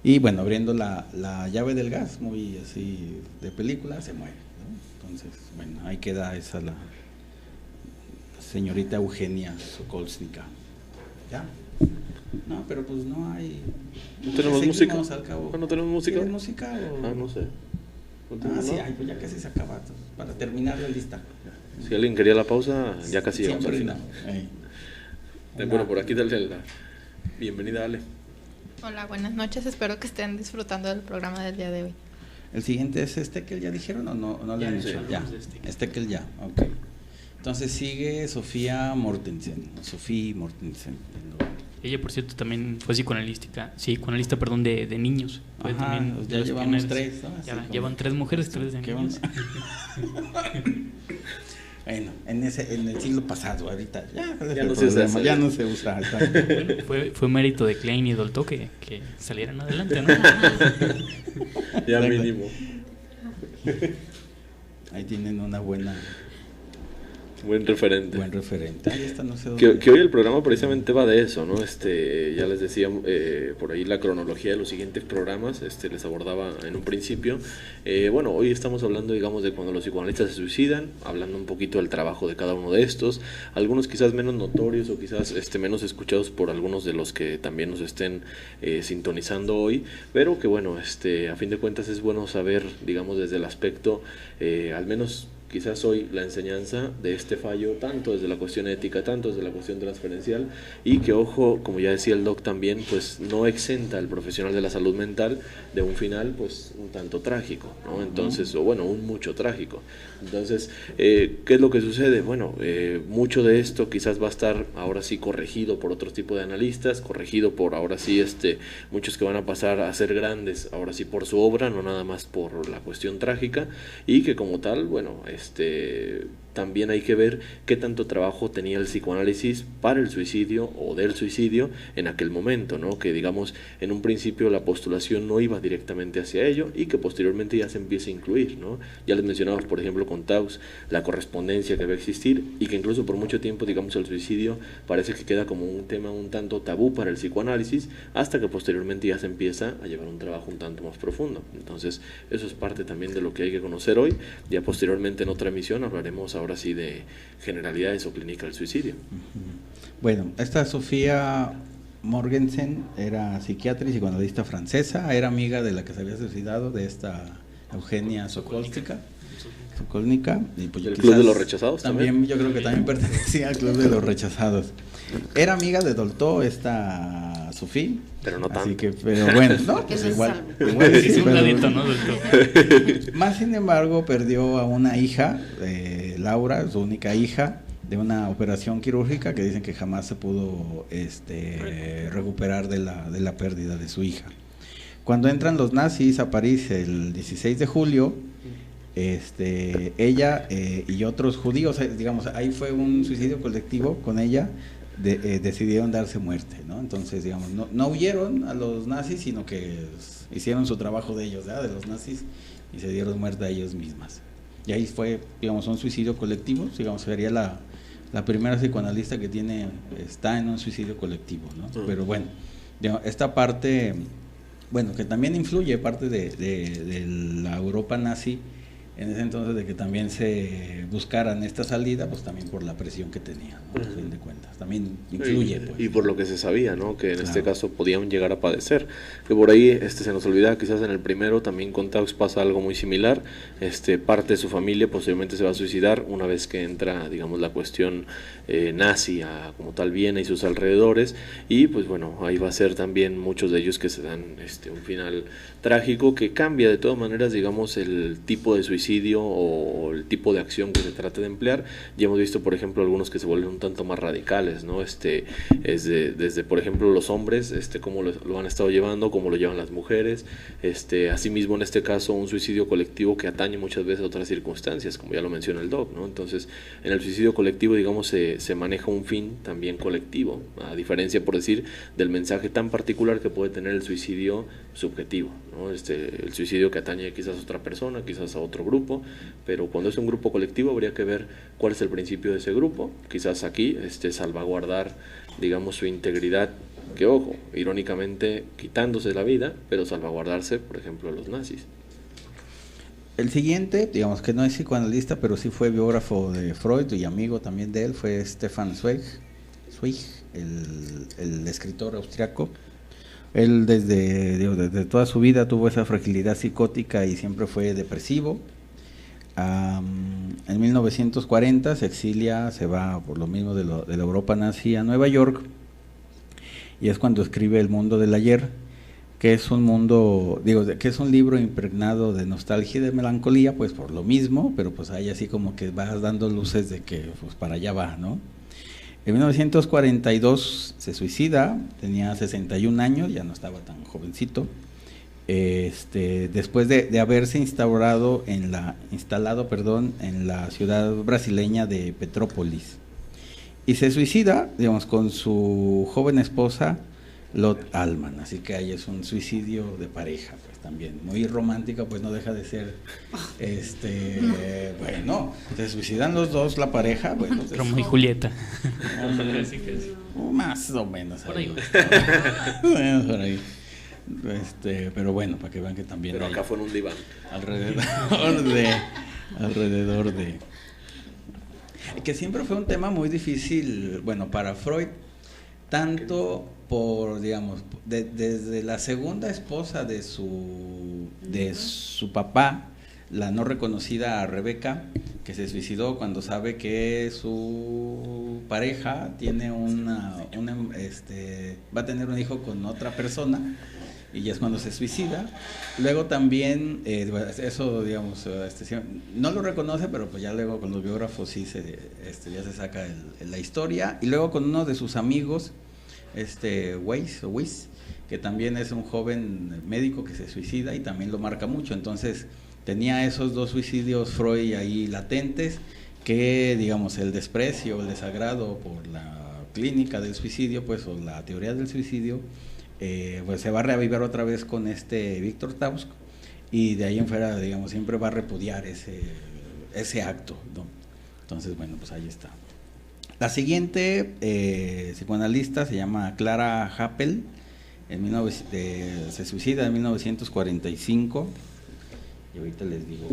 y bueno, abriendo la llave del gas, muy así de película, se muere, ¿no? Entonces, bueno, ahí queda esa la señorita Eugenia Sokolsnika. ¿Ya? No, pero pues no hay. ¿No tenemos música? Al cabo. ¿No tenemos música? ¿Tienes música o...? Ah, no sé. Sí, ay, pues ya casi se acaba, para terminar la lista. Si alguien quería la pausa, ya casi llegamos al Siempre final. no. Bueno, por aquí dale la bienvenida, Ale. Hola, buenas noches. Espero que estén disfrutando del programa del día de hoy. ¿El siguiente es que ya dijeron o no le han dicho? Ya, que ya, ok. Entonces sigue Sofía Mortensen. Ella, por cierto, también fue psicoanalista, de niños. Fue Ajá, también ya de los llevamos pioneros. 3, ¿no? Ya llevan 3 mujeres, 3 de ¿Qué niños. Bueno, en el siglo pasado, ahorita Ya no se usa. Ya no se usa. Bueno, fue mérito de Klein y Dolto que salieran adelante, ¿no? Ya mínimo. Ahí tienen una buena... Buen referente. Ahí está, no sé que hoy el programa precisamente va de eso, ¿no? Ya les decía por ahí la cronología de los siguientes programas, les abordaba en un principio. Bueno, hoy estamos hablando, digamos, de cuando los psicoanalistas se suicidan, hablando un poquito del trabajo de cada uno de estos, algunos quizás menos notorios o quizás menos escuchados por algunos de los que también nos estén sintonizando hoy, pero que bueno, a fin de cuentas es bueno saber, digamos, desde el aspecto, al menos quizás hoy la enseñanza de este fallo, tanto desde la cuestión ética, tanto desde la cuestión transferencial, y que ojo, como ya decía el doc también, pues no exenta al profesional de la salud mental de un final pues un tanto trágico, ¿no? Entonces, o bueno, un mucho trágico. Entonces, ¿qué es lo que sucede? Bueno, mucho de esto quizás va a estar ahora sí corregido por otro tipo de analistas, corregido por ahora sí muchos que van a pasar a ser grandes, ahora sí por su obra, no nada más por la cuestión trágica, y que como tal, bueno, también hay que ver qué tanto trabajo tenía el psicoanálisis para el suicidio o del suicidio en aquel momento, ¿no? Que digamos en un principio la postulación no iba directamente hacia ello y que posteriormente ya se empieza a incluir, ¿no? Ya les mencionamos, por ejemplo, con Taux la correspondencia que va a existir y que incluso por mucho tiempo, digamos, el suicidio parece que queda como un tema un tanto tabú para el psicoanálisis hasta que posteriormente ya se empieza a llevar un trabajo un tanto más profundo. Entonces eso es parte también de lo que hay que conocer hoy. Ya posteriormente en otra emisión hablaremos ahora sí de generalidades o clínica del suicidio. Bueno, esta Sofía Morgensen era psiquiatra y psicoanalista francesa, era amiga de la que se había suicidado, de esta Eugenia Sokolnika, y pues el Club de los Rechazados también. Yo creo que también pertenecía al Club de los Rechazados. Era amiga de Dolto, esta Sofía. Pero no tanto. Así que, pero bueno, no, pues igual sí, un ladito, ¿no? Más sin embargo, perdió a una hija, Laura, su única hija, de una operación quirúrgica que dicen que jamás se pudo recuperar de la pérdida de su hija. Cuando entran los nazis a París el 16 de julio, ella y otros judíos, digamos, ahí fue un suicidio colectivo con ella, decidieron darse muerte, ¿no? Entonces, digamos, no huyeron a los nazis, sino que hicieron su trabajo de ellos, ¿verdad? De los nazis, y se dieron muerte a ellos mismas. Y ahí fue, digamos, un suicidio colectivo, digamos, sería la primera psicoanalista que está en un suicidio colectivo, ¿no? Pero bueno, digamos, esta parte, bueno, que también influye parte de la Europa nazi, en ese entonces, de que también se buscaran esta salida, pues también por la presión que tenían, ¿no? A fin de cuentas, también influye. Pues. Y por lo que se sabía, ¿no? Que en este caso podían llegar a padecer. Que por ahí se nos olvida, quizás en el primero también con Taux pasa algo muy similar. Parte de su familia posiblemente se va a suicidar una vez que entra, digamos, la cuestión nazi a como tal Viena y sus alrededores. Y pues bueno, ahí va a ser también muchos de ellos que se dan un final trágico que cambia de todas maneras, digamos, el tipo de suicidio o el tipo de acción que se trata de emplear. Ya hemos visto, por ejemplo, algunos que se vuelven un tanto más radicales, ¿no? Desde, por ejemplo, los hombres, cómo lo han estado llevando, cómo lo llevan las mujeres, asimismo en este caso un suicidio colectivo que atañe muchas veces a otras circunstancias, como ya lo menciona el doc, ¿no? Entonces, en el suicidio colectivo, digamos, se maneja un fin también colectivo, a diferencia, por decir, del mensaje tan particular que puede tener el suicidio subjetivo, ¿no? El suicidio que atañe quizás a otra persona, quizás a otro grupo, pero cuando es un grupo colectivo habría que ver cuál es el principio de ese grupo, quizás aquí salvaguardar, digamos, su integridad, que ojo, irónicamente quitándose la vida, pero salvaguardarse, por ejemplo, a los nazis. El siguiente, digamos que no es psicoanalista, pero sí fue biógrafo de Freud y amigo también de él, fue Stefan Zweig. Zweig, el escritor austriaco. Él desde toda su vida tuvo esa fragilidad psicótica y siempre fue depresivo. En 1940 se exilia, se va por lo mismo de la Europa nazi a Nueva York, y es cuando escribe El mundo del ayer, que es que es un libro impregnado de nostalgia y de melancolía, pues por lo mismo, pero pues ahí así como que vas dando luces de que pues para allá va, ¿no? En 1942 se suicida, tenía 61 años, ya no estaba tan jovencito. Después de haberse instalado en la ciudad brasileña de Petrópolis, y se suicida, digamos, con su joven esposa Lot Allman, así que ahí es un suicidio de pareja, pues también muy romántico, pues no deja de ser, bueno, se suicidan los dos, la pareja, bueno, Romeo y Julieta. Más o menos por ahí. Por ahí. Pero bueno, para que vean que también pero acá fue en un diván alrededor de que siempre fue un tema muy difícil, bueno, para Freud, tanto por, digamos, desde la segunda esposa de su papá, la no reconocida Rebeca, que se suicidó cuando sabe que su pareja tiene va a tener un hijo con otra persona, y ya es cuando se suicida. Luego también, eso, digamos, no lo reconoce, pero pues ya luego con los biógrafos sí ya se saca la historia. Y luego con uno de sus amigos, Weiss, que también es un joven médico que se suicida y también lo marca mucho. Entonces tenía esos dos suicidios Freud ahí latentes, que, digamos, el desprecio, el desagrado por la clínica del suicidio, pues, o la teoría del suicidio, pues se va a reavivar otra vez con Víctor Tausk, y de ahí en fuera, digamos, siempre va a repudiar ese acto, ¿no? Entonces, bueno, pues ahí está. La siguiente psicoanalista se llama Clara Happel, se suicida en 1945, y ahorita les digo.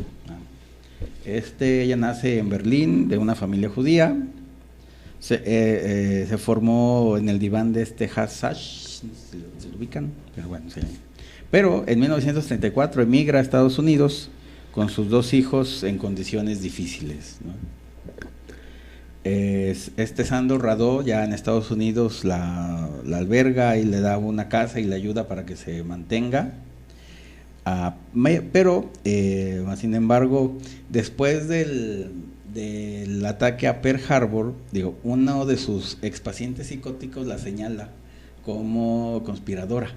Ella nace en Berlín, de una familia judía. Se formó en el diván de Hassach, ¿se lo ubican? Pero bueno, sí. Pero en 1934 emigra a Estados Unidos con sus dos hijos en condiciones difíciles, ¿no? Sandor Radó, ya en Estados Unidos, la alberga y le da una casa y le ayuda para que se mantenga. Pero, sin embargo, después del ataque a Pearl Harbor, uno de sus expacientes psicóticos la señala como conspiradora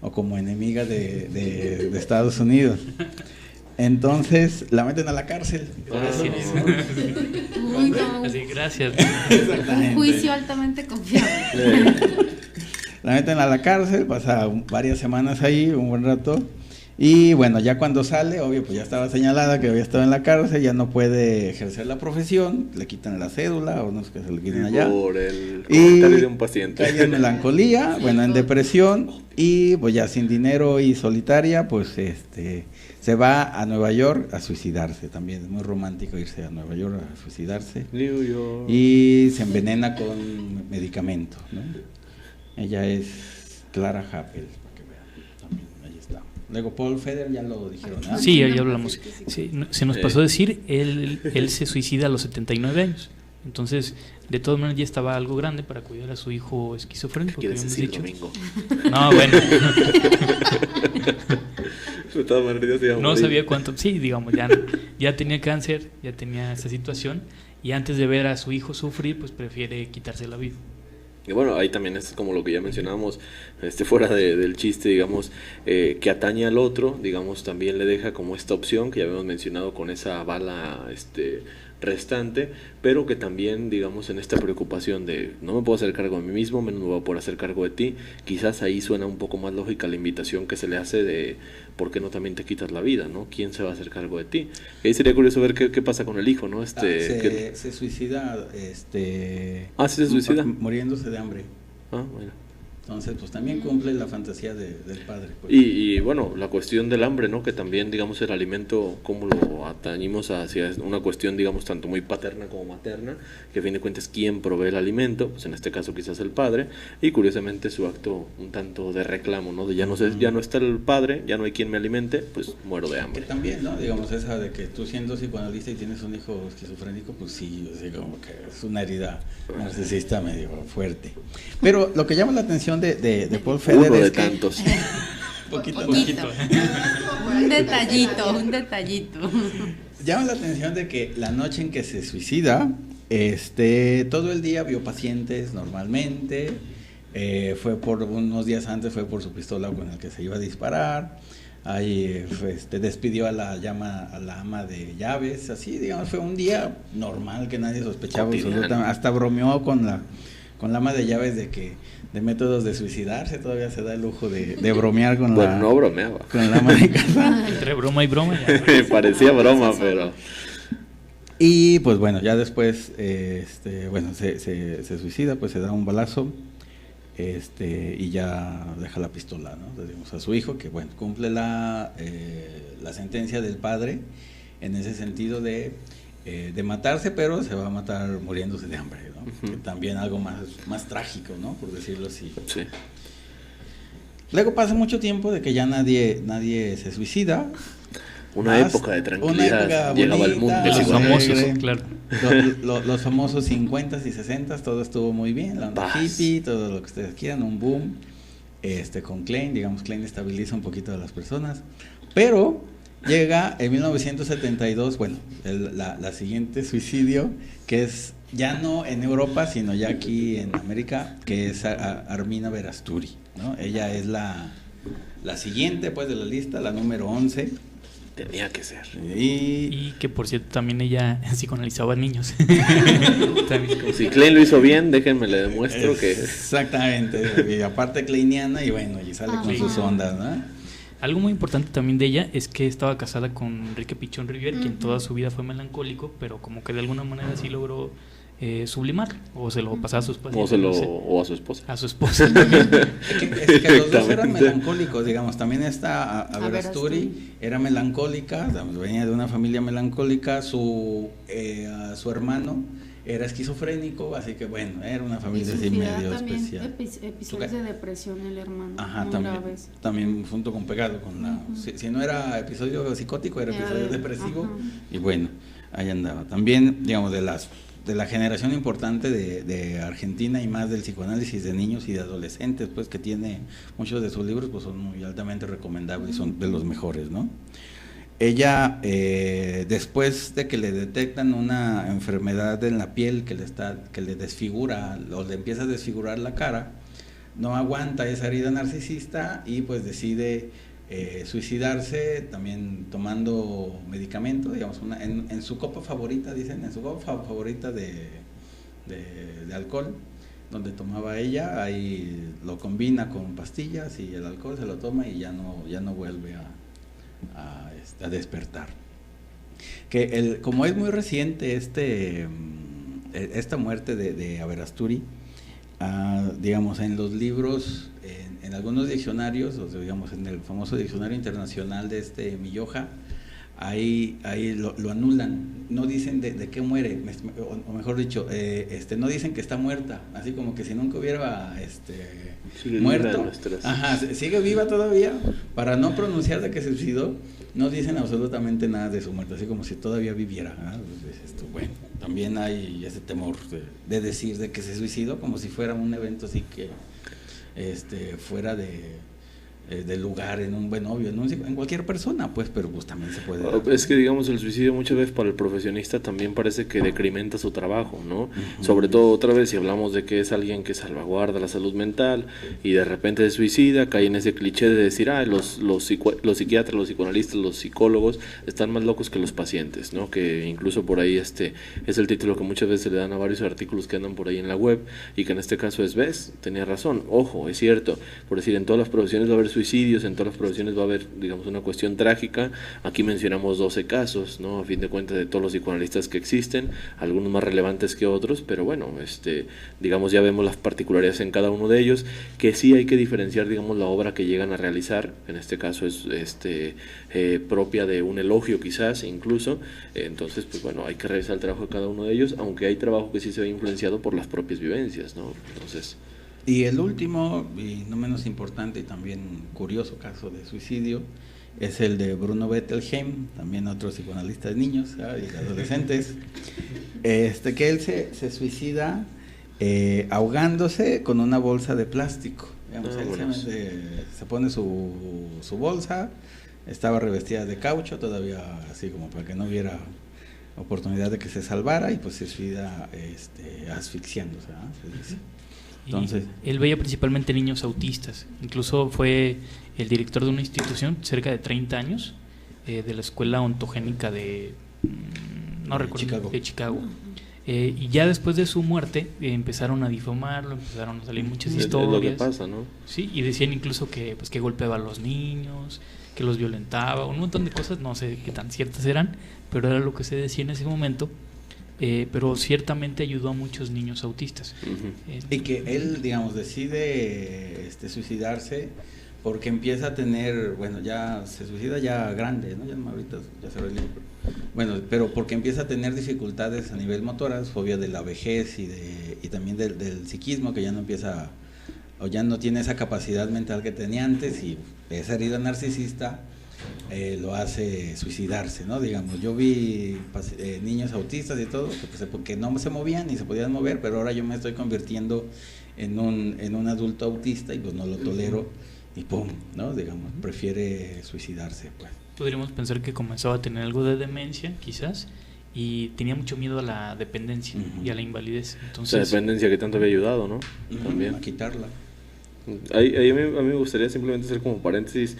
o como enemiga de Estados Unidos. Entonces la meten a la cárcel. Uy, no. Así, gracias. Un juicio altamente confiable. La meten a la cárcel, pasa varias semanas ahí, un buen rato. Y bueno, ya cuando sale, obvio, pues ya estaba señalada que había estado en la cárcel, ya no puede ejercer la profesión, le quitan la cédula, o no sé qué se le quiten allá. Por el comentario de un paciente. Cae en melancolía, bueno, en depresión, y pues ya sin dinero y solitaria, pues se va a Nueva York a suicidarse. También es muy romántico irse a Nueva York a suicidarse. New York. Y se envenena con medicamento, ¿no? Ella es Clara Happel. Luego Paul Feder, ya lo dijeron, ¿no? Sí, ya hablamos. Sí, se nos pasó a decir, él se suicida a los 79 años. Entonces, de todas maneras ya estaba algo grande para cuidar a su hijo esquizofrénico. ¿Qué quieres decir, Domingo? No, bueno. De todas maneras ya se no sabía cuánto. Sí, digamos, ya tenía cáncer, ya tenía esa situación. Y antes de ver a su hijo sufrir, pues prefiere quitarse la vida. Y bueno, ahí también es como lo que ya mencionábamos, fuera del chiste, digamos, que atañe al otro, digamos, también le deja como esta opción que ya habíamos mencionado con esa bala restante, pero que también, digamos, en esta preocupación de no me puedo hacer cargo de mí mismo, menos me voy a poder hacer cargo de ti, quizás ahí suena un poco más lógica la invitación que se le hace de ¿por qué no también te quitas la vida, ¿no? ¿Quién se va a hacer cargo de ti? Ahí sería curioso ver qué pasa con el hijo, ¿no? Se suicida, sí se suicida. Muriéndose de hambre. Bueno. Entonces, pues también cumple la fantasía del padre. Pues. Y bueno, la cuestión del hambre, ¿no? Que también, digamos, el alimento, cómo lo cuando atañimos hacia una cuestión, digamos, tanto muy paterna como materna, que a fin de cuentas quien provee el alimento, pues en este caso quizás el padre, y curiosamente su acto un tanto de reclamo, ¿no? De ya no está el padre, ya no hay quien me alimente, pues muero de hambre. Que también, ¿no? Digamos, esa de que tú siendo psicoanalista y tienes un hijo esquizofrénico, pues sí, o sea, como que es una herida narcisista medio fuerte. Pero lo que llama la atención de Paul Feder Uno es de que... tantos. poquito. Un detallito. Llama la atención de que la noche en que se suicida, todo el día vio pacientes normalmente, fue por unos días antes, fue por su pistola con el que se iba a disparar, ahí despidió a la ama de llaves, así, digamos, fue un día normal que nadie sospechaba absolutamente, hasta bromeó con la ama de llaves de métodos de suicidarse, todavía se da el lujo de bromear con bueno, no bromeaba. Con la ama de casa. Entre broma y broma. Parecía broma, pero... Y pues bueno, ya después, se suicida, pues se da un balazo, y ya deja la pistola, ¿no? Le dimos a su hijo que, bueno, cumple la sentencia del padre en ese sentido de matarse, pero se va a matar muriéndose de hambre, ¿no? Que también algo más trágico, ¿no? Por decirlo así. Sí. Luego pasa mucho tiempo de que ya nadie se suicida. Una época de tranquilidad, llegaba al mundo. Los famosos, claro. Los famosos 50s y 60s, todo estuvo muy bien, la onda hippie, todo lo que ustedes quieran, un boom. Con Klein, digamos, Klein estabiliza un poquito a las personas, pero llega en 1972, bueno, la siguiente suicidio, que es ya no en Europa, sino ya aquí en América, que es Armina Verasturi, ¿no? Ella es la siguiente, pues, de la lista, la número 11. Tenía que ser. Y que, por cierto, también ella psicoanalizaba niños. Si Klein lo hizo bien, déjenme le demuestro que... Exactamente, y aparte kleiniana, y bueno, y sale con sus ondas, ¿no? Algo muy importante también de ella es que estaba casada con Enrique Pichón Rivière, quien toda su vida fue melancólico, pero como que de alguna manera sí logró sublimar, o se lo pasaba a sus pacientes. O a su esposa. A su esposa. es que los dos eran melancólicos, digamos. También esta Verasturi era melancólica, venía de una familia melancólica, su hermano era esquizofrénico, así que bueno, era una familia así medio especial. Episodios de depresión el hermano. Ajá, también junto con pegado con la... Si no era episodio psicótico, era episodio depresivo. Ajá. Y bueno, ahí andaba. También, digamos, de la generación importante de Argentina y más del psicoanálisis de niños y de adolescentes, pues que tiene muchos de sus libros, pues son muy altamente recomendables, son de los mejores, ¿no? Ella, después de que le detectan una enfermedad en la piel que le desfigura o le empieza a desfigurar la cara, no aguanta esa herida narcisista y pues decide suicidarse, también tomando medicamento, digamos, en su copa favorita, dicen, en su copa favorita de alcohol, donde tomaba ella, ahí lo combina con pastillas y el alcohol se lo toma y ya no vuelve a despertar. Que como es muy reciente esta muerte de Averasturi, digamos, en los libros, en algunos diccionarios, o sea, digamos, en el famoso diccionario internacional de Milloja, ahí lo anulan, no dicen de qué muere, o mejor dicho, no dicen que está muerta, así como que si nunca hubiera muerto, sigue viva todavía, para no pronunciar de que se suicidó, no dicen absolutamente nada de su muerte, así como si todavía viviera, ¿no? Pues, bueno, también hay ese temor de decir de que se suicidó como si fuera un evento así que fuera del lugar, en un buen obvio, en cualquier persona, pues, pero pues también se puede dar. Es que, digamos, el suicidio muchas veces para el profesionista también parece que decrementa su trabajo, ¿no? Sobre todo, otra vez, si hablamos de que es alguien que salvaguarda la salud mental y de repente se suicida, cae en ese cliché de decir, los psiquiatras, los psicoanalistas, los psicólogos están más locos que los pacientes, ¿no? Que incluso por ahí es el título que muchas veces se le dan a varios artículos que andan por ahí en la web, y que en este caso ¿ves? Tenía razón, ojo, es cierto, por decir, en todas las profesiones va a haber suicidios, en todas las profesiones va a haber, digamos, una cuestión trágica. Aquí mencionamos 12 casos, ¿no? A fin de cuentas, de todos los psicoanalistas que existen, algunos más relevantes que otros, pero bueno, digamos, ya vemos las particularidades en cada uno de ellos, que sí hay que diferenciar, digamos, la obra que llegan a realizar, en este caso es propia de un elogio quizás, incluso, entonces, pues bueno, hay que revisar el trabajo de cada uno de ellos, aunque hay trabajo que sí se ve influenciado por las propias vivencias, ¿no? Entonces... Y el último, y no menos importante y también curioso caso de suicidio, es el de Bruno Bettelheim, también otro psicoanalista de niños y de adolescentes, que él se suicida ahogándose con una bolsa de plástico. Digamos, él se pone su bolsa, estaba revestida de caucho, todavía así como para que no hubiera oportunidad de que se salvara, y pues se suicida asfixiándose, ¿no? Se dice. Entonces, él veía principalmente niños autistas, incluso fue el director de una institución cerca de 30 años, de la escuela ontogénica de Chicago. Y ya después de su muerte empezaron a difamarlo, empezaron a salir muchas historias. Es lo que pasa, ¿no? Sí, y decían incluso que golpeaba a los niños, que los violentaba, un montón de cosas, no sé qué tan ciertas eran, pero era lo que se decía en ese momento. Pero ciertamente ayudó a muchos niños autistas. Y que él, digamos, decide suicidarse porque empieza a tener, bueno, ya se suicida ya grande, ¿no? Ya ahorita ya se relija. Bueno, pero porque empieza a tener dificultades a nivel motoras, fobia de la vejez y también del psiquismo, que ya no empieza, o ya no tiene esa capacidad mental que tenía antes, y esa herida narcisista lo hace suicidarse, ¿no? Digamos, yo vi niños autistas y todo que no se movían ni se podían mover, pero ahora yo me estoy convirtiendo en un adulto autista y pues no lo tolero, y pum, ¿no? Digamos, prefiere suicidarse, pues. Podríamos pensar que comenzaba a tener algo de demencia, quizás, y tenía mucho miedo a la dependencia y a la invalidez. Entonces, esa dependencia que tanto había ayudado, ¿no? También. A quitarla. A mí me gustaría simplemente hacer como paréntesis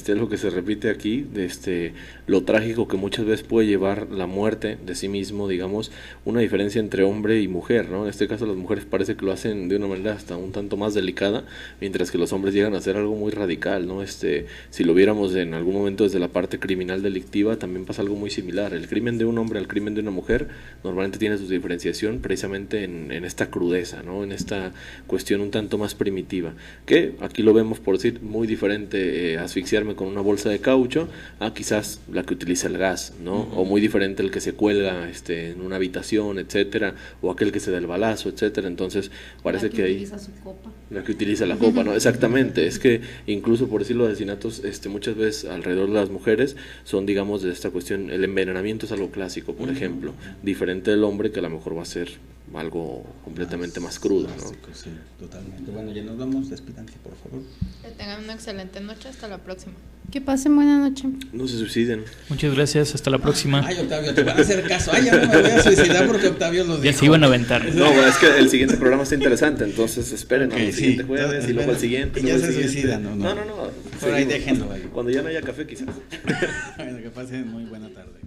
lo que se repite aquí, de lo trágico que muchas veces puede llevar la muerte de sí mismo, digamos, una diferencia entre hombre y mujer, ¿no? En este caso las mujeres parece que lo hacen de una manera hasta un tanto más delicada, mientras que los hombres llegan a hacer algo muy radical, ¿no? Si lo viéramos en algún momento desde la parte criminal delictiva, también pasa algo muy similar. El crimen de un hombre al crimen de una mujer normalmente tiene su diferenciación precisamente en esta crudeza, ¿no? En esta cuestión un tanto más primitiva, que aquí lo vemos, por decir, muy diferente, asfixiarme con una bolsa de caucho a quizás la que utiliza el gas, ¿no? O muy diferente el que se cuelga en una habitación, etcétera, o aquel que se da el balazo, etcétera. Entonces parece que ahí utiliza su copa. La que utiliza la copa, ¿no? Exactamente. Es que incluso, por decir, los asesinatos muchas veces alrededor de las mujeres son, digamos, de esta cuestión, el envenenamiento es algo clásico, por ejemplo, diferente del hombre, que a lo mejor va a ser algo completamente más crudo, ¿no? Sí, totalmente. Bueno, ya nos vamos, despídanse, por favor. Que tengan una excelente noche, hasta la próxima. Que pasen buena noche. No se suiciden. muchas gracias, hasta la próxima. Ay, Octavio, te van a hacer caso. Ay, ya no me voy a suicidar porque Octavio los dijo. Ya se iban a aventar. No, es que el siguiente programa está interesante, entonces esperen Okay, al siguiente jueves y luego al siguiente. Y ya luego se al siguiente. suicidan, No. Por ahí déjenlo ahí. Cuando ya no haya café, quizás. Bueno, que pasen muy buena tarde.